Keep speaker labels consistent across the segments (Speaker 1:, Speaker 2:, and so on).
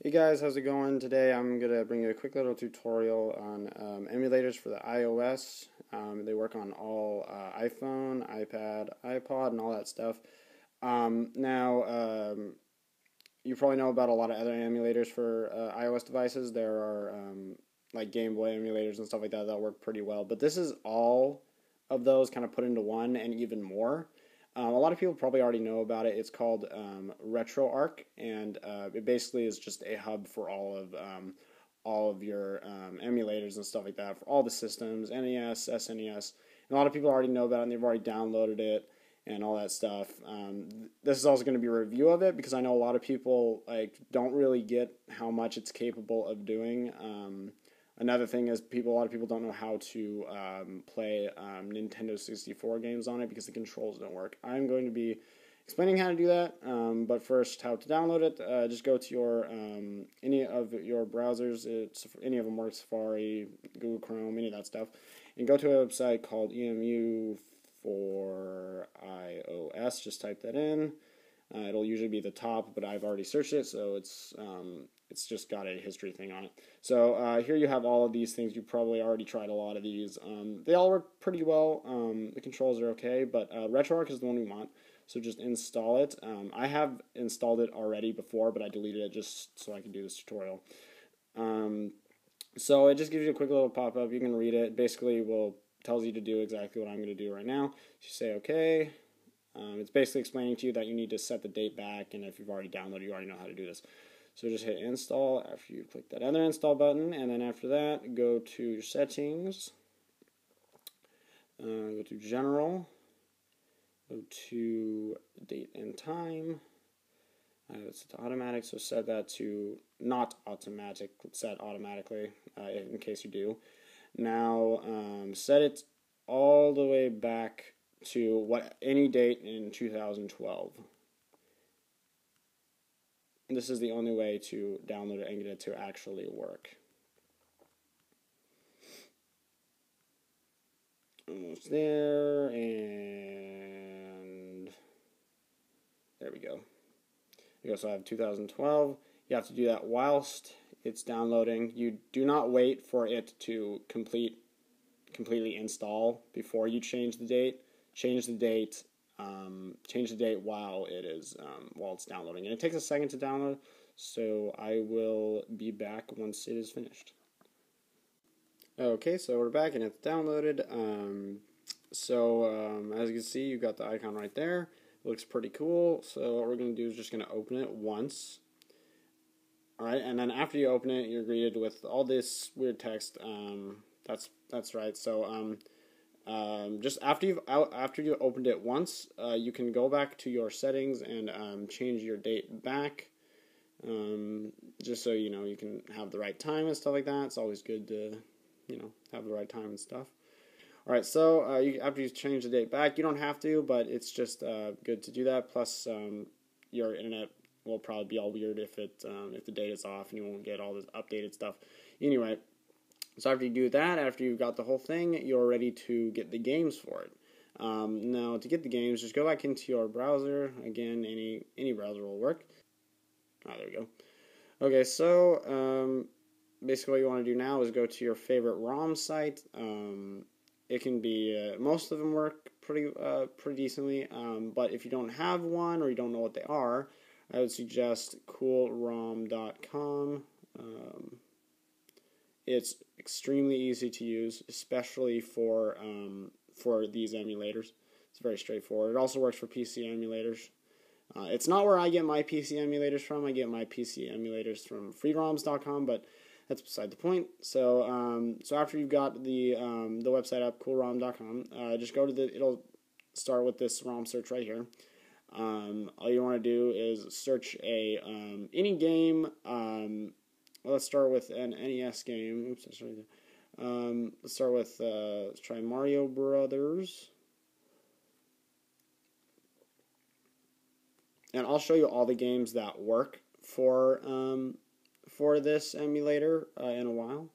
Speaker 1: Hey guys, how's it going? Today I'm going to bring you a quick little tutorial on emulators for the iOS. They work on all iPhone, iPad, iPod, and all that stuff. You probably know about a lot of other emulators for iOS devices. There are like Gameboy emulators and stuff like that that work pretty well. But this is all of those kind of put into one and even more. A lot of people probably already know about it. It's called RetroArch, and it basically is just a hub for all of your emulators and stuff like that for all the systems, NES, SNES. And a lot of people already know about it, and they've already downloaded it and all that stuff. This is also going to be a review of it because I know a lot of people don't really get how much it's capable of doing. Another thing is a lot of people don't know how to play Nintendo 64 games on it because the controls don't work. I'm going to be explaining how to do that, but first, how to download it. Just go to your any of your browsers. Any of them work, Safari, Google Chrome, any of that stuff, and go to a website called EMU for iOS. Just type that in. It'll usually be the top, but I've already searched it, so it's just got a history thing on it. So here you have all of these things. You probably already tried a lot of these. They all work pretty well. The controls are okay, but RetroArch is the one we want. So just install it. I have installed it already before, but I deleted it just so I can do this tutorial. So it just gives you a quick little pop-up. You can read it. Basically, tells you to do exactly what I'm going to do right now. You say OK. It's basically explaining to you that you need to set the date back, and if you've already downloaded, you already know how to do this. So just hit install after you click that other install button, and then after that, go to your settings, go to general, go to date and time. It's set to automatic, so set that to not automatic, set automatically in case you do. Now set it all the way back to any date in 2012. This is the only way to download it and get it to actually work. Almost there, and there we go. So I have 2012. You have to do that whilst it's downloading. You do not wait for it to completely install before you change the date. Change the date while it's downloading, and it takes a second to download. So I will be back once it is finished. Okay, so we're back and it's downloaded. As you can see, you've got the icon right there. It looks pretty cool. So what we're going to do is just going to open it once. All right, and then after you open it, you're greeted with all this weird text. That's right. So just after you opened it once, you can go back to your settings and change your date back, just so you can have the right time and stuff like that. It's always good to have the right time and stuff. All right, so after you change the date back, you don't have to, but it's just good to do that. Plus, your internet will probably be all weird if the date is off and you won't get all this updated stuff. Anyway. So after you do that, after you've got the whole thing, you're ready to get the games for it. Now, to get the games, just go back into your browser. Again, any browser will work. There we go. Okay, so basically what you want to do now is go to your favorite ROM site. It can be, most of them work pretty decently, but if you don't have one or you don't know what they are, I would suggest coolrom.com. It's extremely easy to use, especially for these emulators. It's very straightforward. It also works for PC emulators. It's not where I get my PC emulators from. I get my PC emulators from freeroms.com, but that's beside the point. So after you've got the website up, coolrom.com, just go to it'll start with this ROM search right here. All you want to do is search any game. Let's start with an NES game. Oops, let's start with let's try Mario Brothers, and I'll show you all the games that work for this emulator in a while.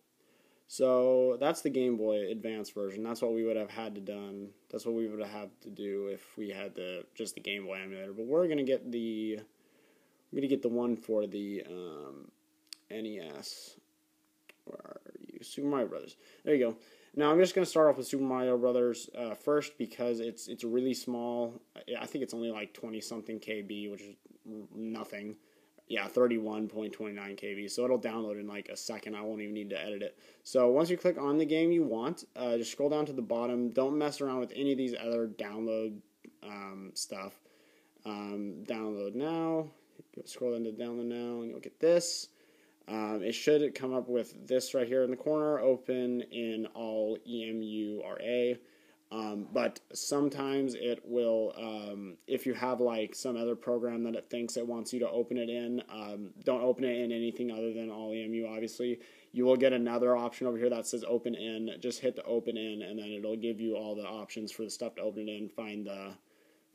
Speaker 1: So that's the Game Boy Advance version. That's what we would have had to done. That's what we would have had to do if we had just the Game Boy emulator. But we're gonna get the one for the NES. Where are you? Super Mario Brothers. There you go. Now I'm just going to start off with Super Mario Brothers first because it's really small. I think it's only like 20-something KB, which is nothing. Yeah, 31.29 KB. So it'll download in like a second. I won't even need to edit it. So once you click on the game you want, just scroll down to the bottom. Don't mess around with any of these other download stuff. Download now. Scroll into download now, and you'll get this. It should come up with this right here in the corner, open in all EMURA. But sometimes it will, if you have like some other program that it thinks it wants you to open it in, don't open it in anything other than all EMU, obviously. You will get another option over here that says open in. Just hit the open in, and then it'll give you all the options for the stuff to open it in.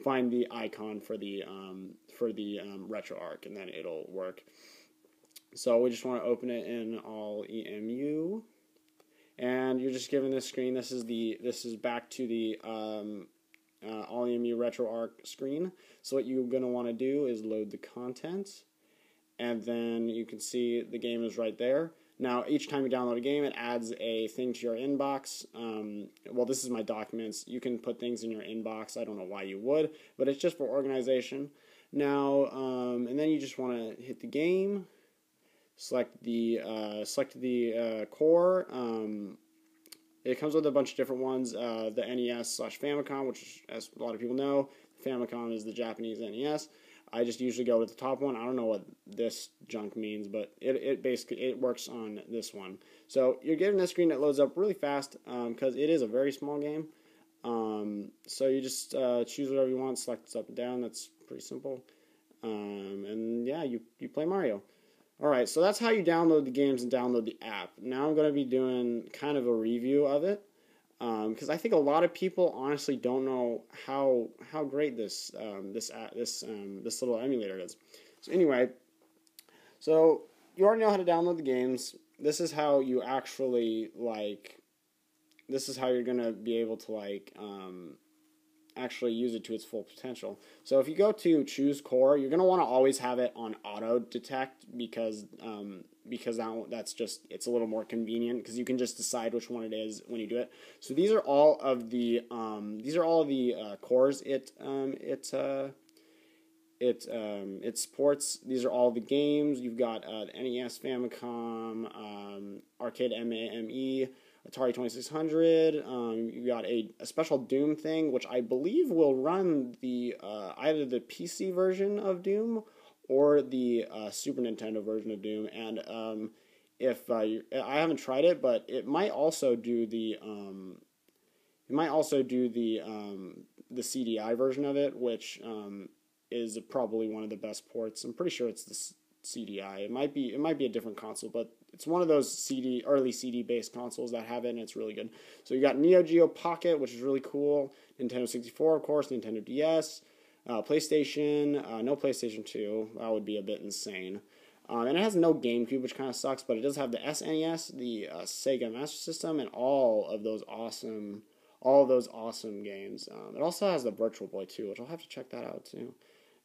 Speaker 1: Find the icon for the RetroArch, and then it'll work. So we just want to open it in all EMU, and you're just given this screen. This is back to the all EMU RetroArch screen. So what you're going to want to do is load the content, and then you can see the game is right there. Now, each time you download a game, it adds a thing to your inbox. Well, this is my documents. You can put things in your inbox. I don't know why you would, but it's just for organization. Now, and then you just want to hit the game, select the core. It comes with a bunch of different ones. The NES/Famicom, which, as a lot of people know, Famicom is the Japanese NES. I just usually go with the top one. I don't know what this junk means, but it basically works on this one. So you're getting this screen that loads up really fast because it is a very small game. So you just choose whatever you want, select this up and down. That's pretty simple. And yeah, you play Mario. Alright, so that's how you download the games and download the app. Now I'm going to be doing kind of a review of it. Because I think a lot of people honestly don't know how great this little emulator is. So anyway, so you already know how to download the games. This is how you actually this is how you're gonna be able to actually use it to its full potential. So if you go to choose core, you're gonna want to always have it on auto detect because that's just, it's a little more convenient because you can just decide which one it is when you do it. So these are all of the cores it supports. These are all the games. You've got the NES, Famicom, Arcade MAME, Atari 2600. You've got a special Doom thing, which I believe will run the either the PC version of Doom or the Super Nintendo version of Doom. And if I haven't tried it, but it might also do the CDI version of it, which is probably one of the best ports. I'm pretty sure it's the CDI. It might be a different console, but it's one of those early CD based consoles that have it, and it's really good. So you got Neo Geo Pocket, which is really cool. Nintendo 64, of course. Nintendo DS. PlayStation, no PlayStation 2. That would be a bit insane. And it has no GameCube, which kind of sucks, but it does have the SNES, the Sega Master System, and all of those awesome games. It also has the Virtual Boy too, which I'll have to check that out too,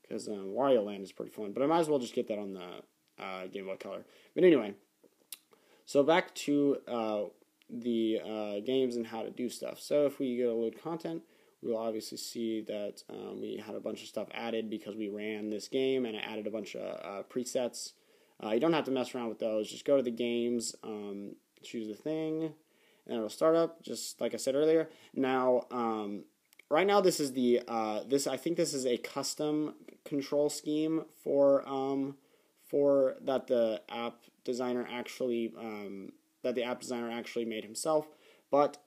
Speaker 1: because Wario Land is pretty fun. But I might as well just get that on the Game Boy Color. But anyway, so back to the games and how to do stuff. So if we go to load content, we will obviously see that we had a bunch of stuff added because we ran this game, and it added a bunch of presets. You don't have to mess around with those. Just go to the games, choose the thing, and it'll start up, just like I said earlier. Now, right now this is I think this is a custom control scheme for that the app designer actually made himself. But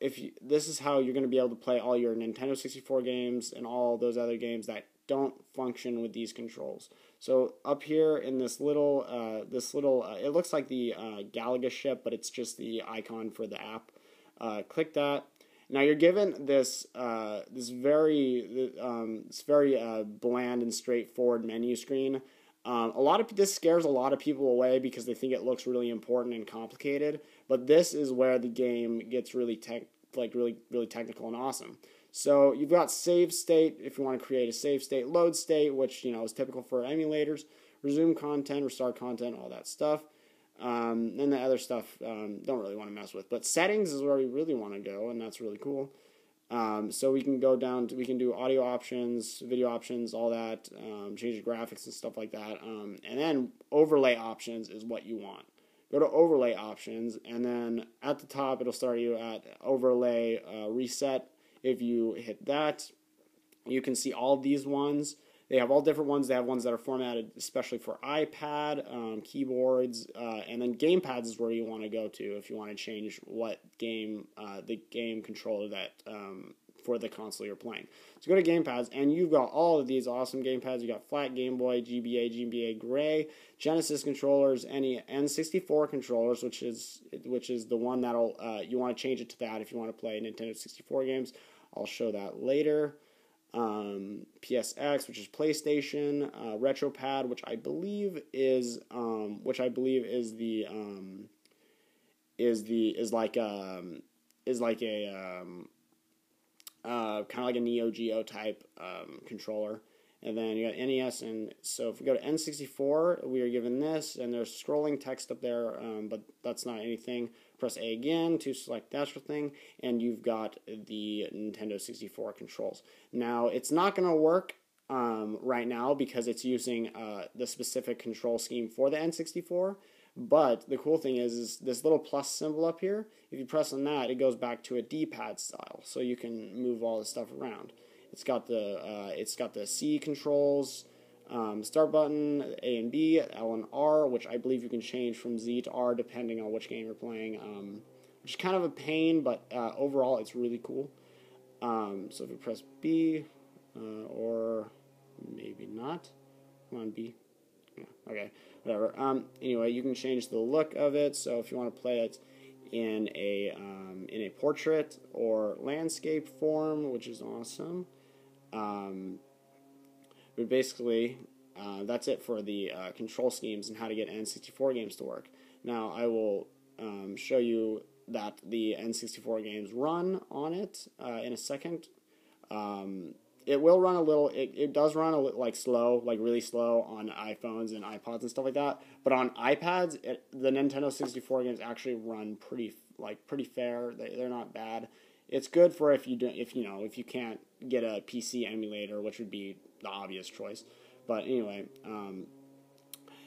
Speaker 1: this is how you're going to be able to play all your Nintendo 64 games and all those other games that don't function with these controls. So up here in this little, it looks like the Galaga ship, but it's just the icon for the app. Click that. Now you're given this very bland and straightforward menu screen. This scares a lot of people away because they think it looks really important and complicated. But this is where the game gets really technical and awesome. So you've got save state if you want to create a save state, load state, which is typical for emulators, resume content, restart content, all that stuff. And the other stuff don't really want to mess with. But settings is where we really want to go, and that's really cool. So we can go down to, we can do audio options, video options, all that, change the graphics and stuff like that. And then overlay options is what you want. Go to overlay options, and then at the top it'll start you at overlay reset. If you hit that, you can see all these ones. They have all different ones. They have ones that are formatted especially for iPad, keyboards, and then gamepads is where you want to go to if you want to change what game, the game controller that for the console you're playing. So go to gamepads, and you've got all of these awesome gamepads. You got flat, Game Boy, GBA, GBA Gray, Genesis controllers, N64 controllers, which is the one that'll you want to change it to that if you want to play Nintendo 64 games. I'll show that later. PSX, which is PlayStation, RetroPad, which I believe is like a kind of like a Neo Geo type controller. And then you got NES, and so if we go to N64, we are given this, and there's scrolling text up there, but that's not anything. Press A again to select that sort of thing, and you've got the Nintendo 64 controls. Now, it's not going to work right now because it's using the specific control scheme for the N64, but the cool thing is this little plus symbol up here, if you press on that, it goes back to a D-pad style, so you can move all this stuff around. It's got the C controls, start button, A and B, L and R, which I believe you can change from Z to R depending on which game you're playing, which is kind of a pain, but overall it's really cool. So if you press B, or maybe not, come on B, yeah, okay, whatever. Anyway, you can change the look of it. So if you want to play it in a portrait or landscape form, which is awesome. But basically, that's it for the control schemes and how to get N64 games to work. Now, I will show you that the N64 games run on it in a second. It will run a little, it does run like slow, like really slow on iPhones and iPods and stuff like that. But on iPads, the Nintendo 64 games actually run pretty fair. They're not bad. It's good for if you can't get a PC emulator, which would be the obvious choice. But anyway,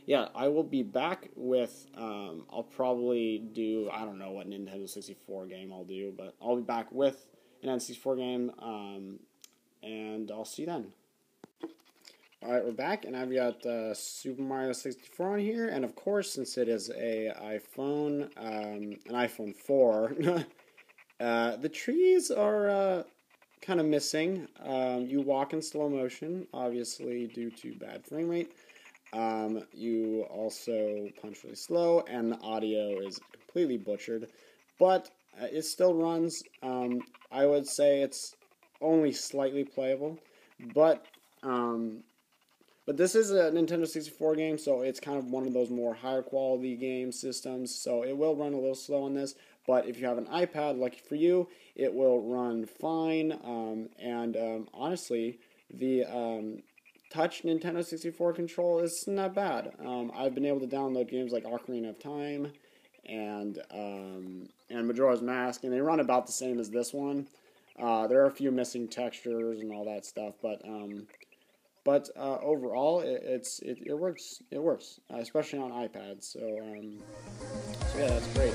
Speaker 1: yeah, I will be back with, I'll probably do, I don't know what Nintendo 64 game I'll do, but I'll be back with an N64 game, and I'll see you then. Alright, we're back, and I've got Super Mario 64 on here, and of course, since it is an iPhone 4, the trees are kind of missing. You walk in slow motion, obviously due to bad frame rate. You also punch really slow, and the audio is completely butchered, but it still runs. I would say it's only slightly playable, but this is a Nintendo 64 game, so it's kind of one of those more higher quality game systems, so it will run a little slow on this, but if you have an iPad, lucky for you, it will run fine, and honestly, the touch Nintendo 64 control is not bad. I've been able to download games like Ocarina of Time and Majora's Mask, and they run about the same as this one. There are a few missing textures and all that stuff, but overall, it works, especially on iPads. So yeah, that's great.